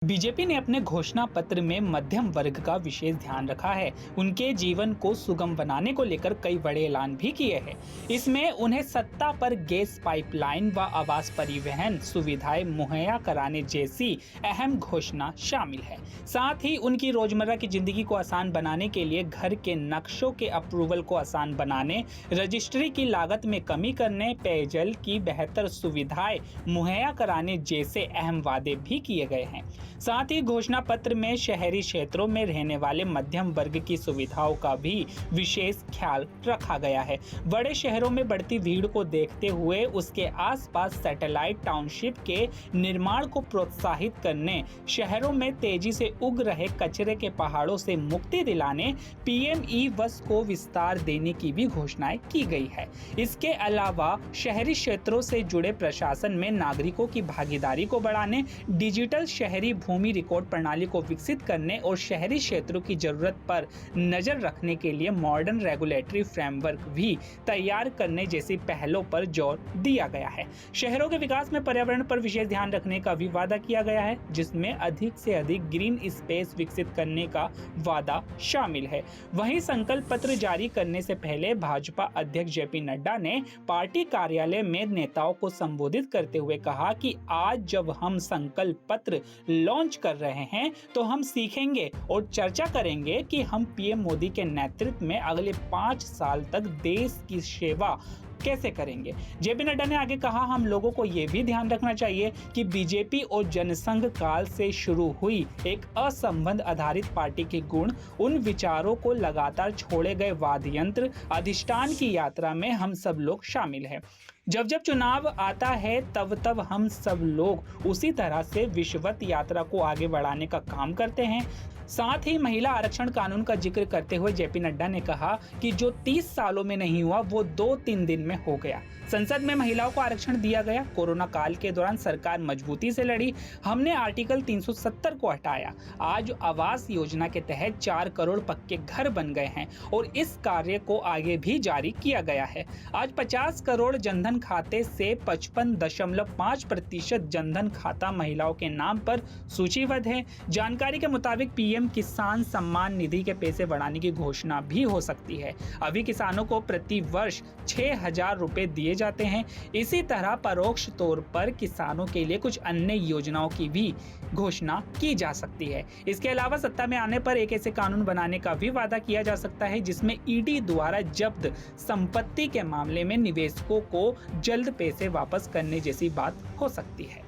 BJP ने अपने घोषणा पत्र में मध्यम वर्ग का विशेष ध्यान रखा है। उनके जीवन को सुगम बनाने को लेकर कई बड़े ऐलान भी किए हैं। इसमें उन्हें सत्ता पर गैस पाइपलाइन व आवास परिवहन सुविधाएं मुहैया कराने जैसी अहम घोषणा शामिल है। साथ ही उनकी रोजमर्रा की जिंदगी को आसान बनाने के लिए घर के नक्शों के अप्रूवल को आसान बनाने, रजिस्ट्री की लागत में कमी करने, पेयजल की बेहतर सुविधाएं मुहैया कराने जैसे अहम वादे भी किए गए हैं। साथ ही घोषणा पत्र में शहरी क्षेत्रों में रहने वाले मध्यम वर्ग की सुविधाओं का भी विशेष ख्याल रखा गया है। बड़े शहरों में बढ़ती भीड़ को देखते हुए उसके आसपास सैटेलाइट टाउनशिप के निर्माण को प्रोत्साहित करने, शहरों में तेजी से उग रहे कचरे के पहाड़ों से मुक्ति दिलाने, पीएमई बस को विस्तार देने की भी घोषणाएं की गई है। इसके अलावा शहरी क्षेत्रों से जुड़े प्रशासन में नागरिकों की भागीदारी को बढ़ाने, डिजिटल शहरी भूमि रिकॉर्ड प्रणाली को विकसित करने और शहरी क्षेत्रों की जरूरत पर नजर रखने के लिए मॉडर्न रेगुलेटरी फ्रेमवर्क भी तैयार करने जैसी पहलों पर जोर दिया गया है। शहरों के विकास में पर्यावरण पर विशेष ध्यान रखने का भी वादा किया गया है, जिसमें अधिक से अधिक ग्रीन स्पेस विकसित करने का वादा शामिल है। वहीं संकल्प पत्र जारी करने से पहले भाजपा अध्यक्ष जेपी नड्डा ने पार्टी कार्यालय में नेताओं को संबोधित करते हुए कहा कि आज जब हम संकल्प पत्र लॉन्च कर रहे हैं तो हम सीखेंगे और चर्चा करेंगे कि हम पीएम मोदी के नेतृत्व में अगले 5 साल तक देश की सेवा कैसे करेंगे। जेपी नड्डा ने आगे कहा, हम लोगों को यह भी ध्यान रखना चाहिए कि बीजेपी और जनसंघ काल से शुरू हुई एक असंबंध आधारित पार्टी के गुण, उन विचारों को लगातार छोड़े गए वादयंत्र अधिष्ठान की यात्रा में हम सब लोग शामिल हैं। जब जब चुनाव आता है तब तब हम सब लोग उसी तरह से विश्ववत यात्रा को आगे बढ़ाने का काम करते हैं। साथ ही महिला आरक्षण कानून का जिक्र करते हुए जेपी नड्डा ने कहा कि जो 30 सालों में नहीं हुआ वो 2-3 दिन में हो गया। संसद में महिलाओं को आरक्षण दिया गया। कोरोना काल के दौरान सरकार मजबूती से लड़ी। हमने आर्टिकल 370 को हटाया। आज आवास योजना के तहत 4 करोड़ पक्के घर बन गए हैं और इस कार्य को आगे भी जारी किया गया है। आज 50 करोड़ जनधन खाते से 55.5% जनधन खाता महिलाओं के नाम पर सूचीबद्ध है। जानकारी के मुताबिक पीएम किसान सम्मान निधि के पैसे बढ़ाने की घोषणा भी हो सकती है। अभी किसानों को प्रति वर्ष 6,000 रुपए दिए जाते हैं। इसी तरह परोक्ष तौर पर किसानों के लिए कुछ अन्य योजनाओं की भी घोषणा की जा सकती है। इसके अलावा सत्ता में आने पर एक ऐसे कानून बनाने का भी वादा किया जा सकता है जिसमें ईडी द्वारा जब्त संपत्ति के मामले में निवेशकों को जल्द पैसे वापस करने जैसी बात हो सकती है।